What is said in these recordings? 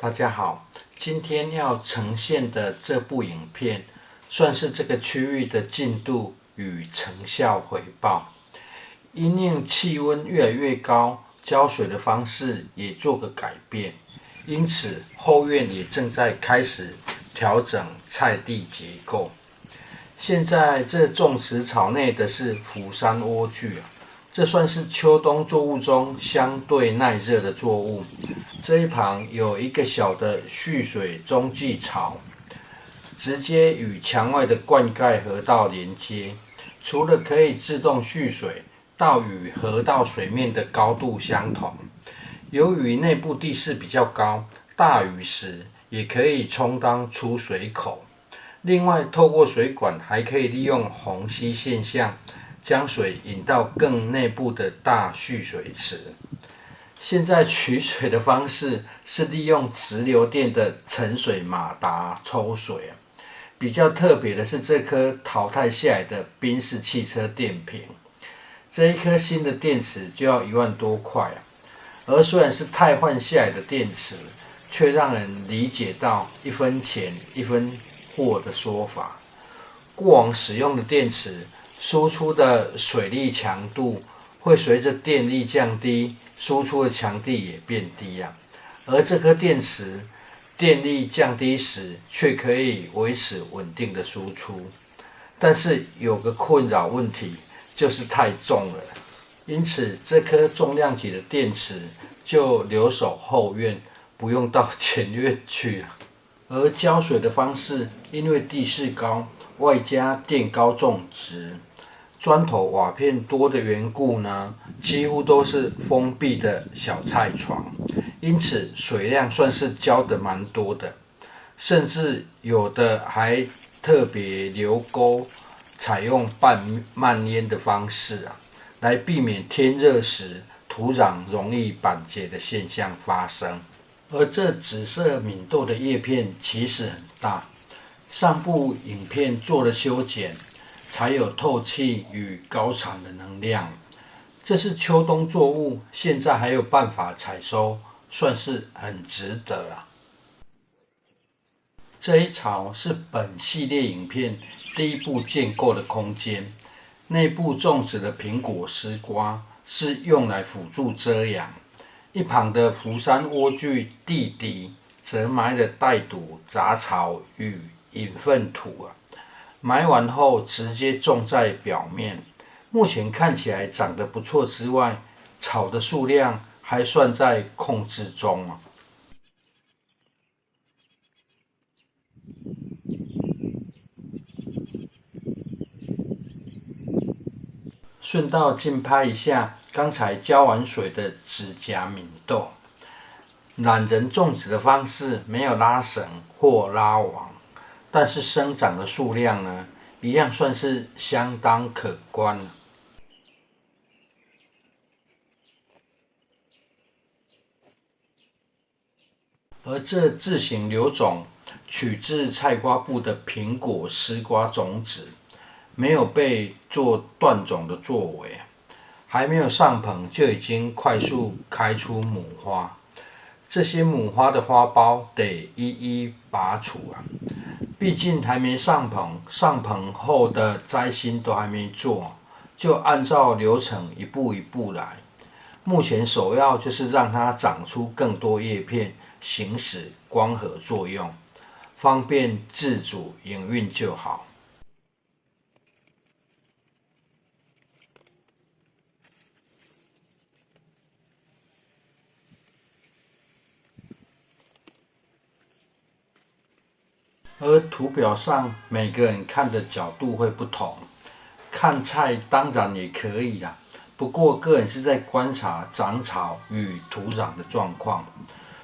大家好，今天要呈現的這部影片，算是這個區域的進度與成效回報。因應氣溫越來越高，澆水的方式也做個改變，因此後院也正在開始調整菜地結構。現在這種植槽內的是福山萵苣，這算是秋冬作物中相對耐熱的作物。這一旁有一個小的蓄水中繼槽，直接與牆外的灌溉河道連接。除了可以自動蓄水，到與河道水面的高度相同。由於內部地勢比較高，大雨時也可以充當出水口。另外，透過水管還可以利用虹吸現象，將水引到更內部的大蓄水池。現在取水的方式是利用直流電的沉水馬達抽水。比較特別的是這顆淘汰下來的賓士汽車電瓶，這一顆新的電池就要1萬多塊。而雖然是汰換下來的電池，卻讓人理解到1分錢1分貨的說法。過往使用的電池輸出的水力強度會隨着電力降低，輸出的強度也變低啊。而這顆電池電力降低時，卻可以維持穩定的輸出。但是有個困擾問題，就是太重了。因此，這顆重量級的電池就留守後院，不用到前院去啊。而澆水的方式，因為地勢高，外加墊高種植，磚頭瓦片多的緣故呢，幾乎都是封閉的小菜床，因此水量算是澆得蠻多的，甚至有的還特別留溝，採用半漫淹的方式來避免天熱時土壤容易板結的現象發生。而這紫色敏豆的葉片其實很大，上部影片做了修剪，才有透氣與高產的能量。這是秋冬作物，現在還有辦法採收，算是很值得啊。這一槽是本系列影片第一部建構的空間，內部種植的蘋果絲瓜是用來輔助遮陽，一旁的福山萵苣地底則埋了帶堵雜草與引糞土埋完後直接種在表面，目前看起來長得不錯之外，草的數量還算在控制中。順道近拍一下剛才澆完水的指甲敏豆。懶人種植的方式沒有拉繩或拉網，但是生長的數量呢，一樣算是相當可觀。而這自行留種取自菜瓜布的蘋果絲瓜種子，沒有被做斷種的作為，還沒有上棚就已經快速開出母花。這些母花的花苞得一一拔除畢竟還沒上棚，上棚後的摘心都還沒做，就按照流程一步一步來。目前首要就是讓它長出更多葉片，行使光合作用，方便自主營運就好。而圖表上每個人看的角度會不同，看菜當然也可以啦，不過個人是在觀察長草與土壤的狀況，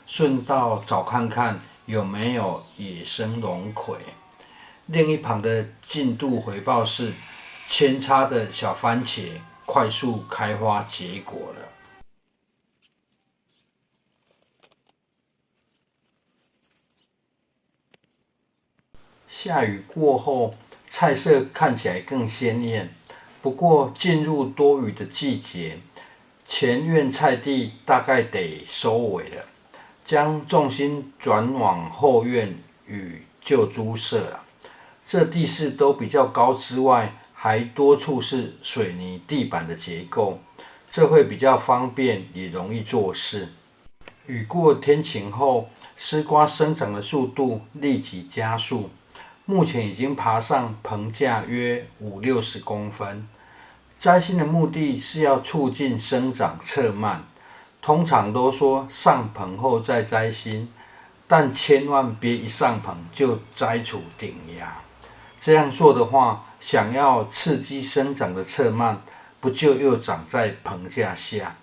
順道找看看有沒有野生龍葵。另一旁的進度回報是扦插的小番茄快速開花結果了。下雨過後，菜色看起來更鮮豔。不過進入多雨的季節，前院菜地大概得收尾了。將重心轉往後院與舊豬舍。這地勢都比較高之外，還多處是水泥地板的結構，這會比較方便，也容易做事。雨過天晴後，絲瓜生長的速度立即加速，目前已經爬上棚架約50-60公分。摘心的目的是要促進生長側蔓，通常都說上棚後再摘心，但千萬別一上棚就摘除頂芽。這樣做的話，想要刺激生長的側蔓，不就又長在棚架下？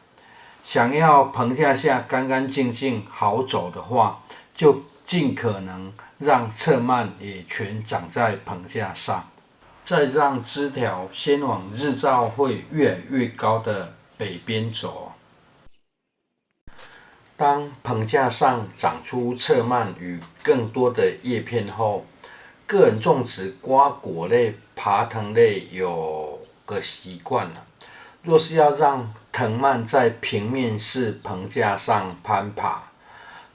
想要棚架下乾乾淨淨好走的話，就盡可能讓側蔓也全長在棚架上，再讓枝條先往日照會越來越高的北邊走。當棚架上長出側蔓與更多的葉片後，個人種植瓜果類、爬藤類有個習慣了，若是要讓藤蔓在平面式棚架上攀爬，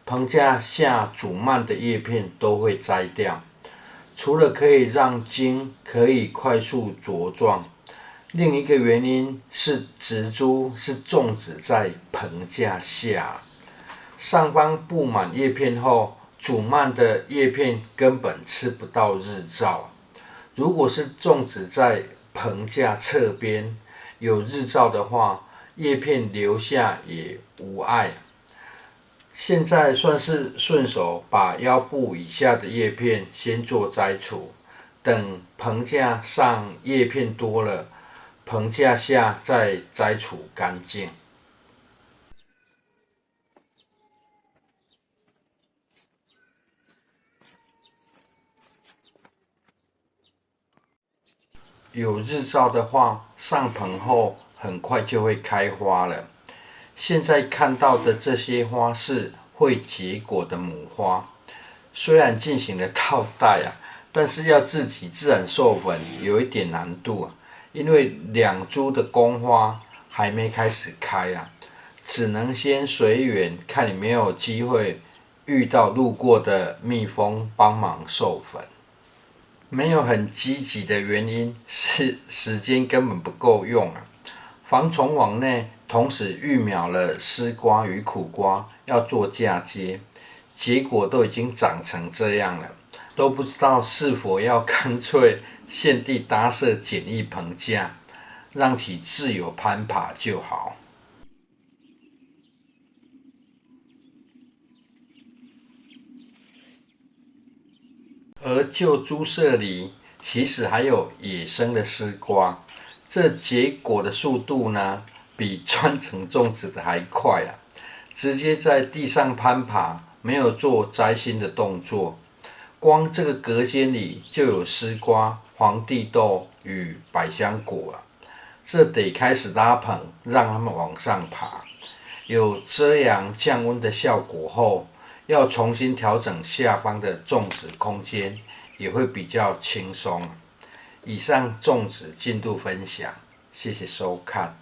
棚架下主蔓的葉片都會摘掉。除了可以讓莖可以快速茁壯，另一個原因是植株是種植在棚架下，上方布滿葉片後，主蔓的葉片根本吃不到日照。如果是種植在棚架側邊，有日照的話，葉片留下也無礙。現在算是順手把腰部以下的葉片先做摘除，等棚架上葉片多了，棚架下再摘除乾淨。有日照的話，上棚後很快就会開花了。現在看到的這些花是會結果的母花，雖然進行了套袋但是要自己自然授粉有一點難度因為兩株的公花還沒開始開只能先隨緣，看有沒有機會遇到路過的蜜蜂幫忙授粉。沒有很積極的原因是時間根本不夠用防蟲網內同時育苗了絲瓜與苦瓜，要做嫁接，結果都已經長成這樣了，都不知道是否要乾脆現地搭設簡易棚架，讓其自由攀爬就好。而舊豬舍裡其實還有野生的絲瓜，這結果的速度呢，比專程種植的還快直接在地上攀爬，沒有做摘心的動作，光這個隔間裡就有絲瓜、皇帝豆與百香果這得開始拉棚，讓它們往上爬。有遮陽降溫的效果後，要重新調整下方的種植空間，也會比較輕鬆。以上種植進度分享，謝謝收看。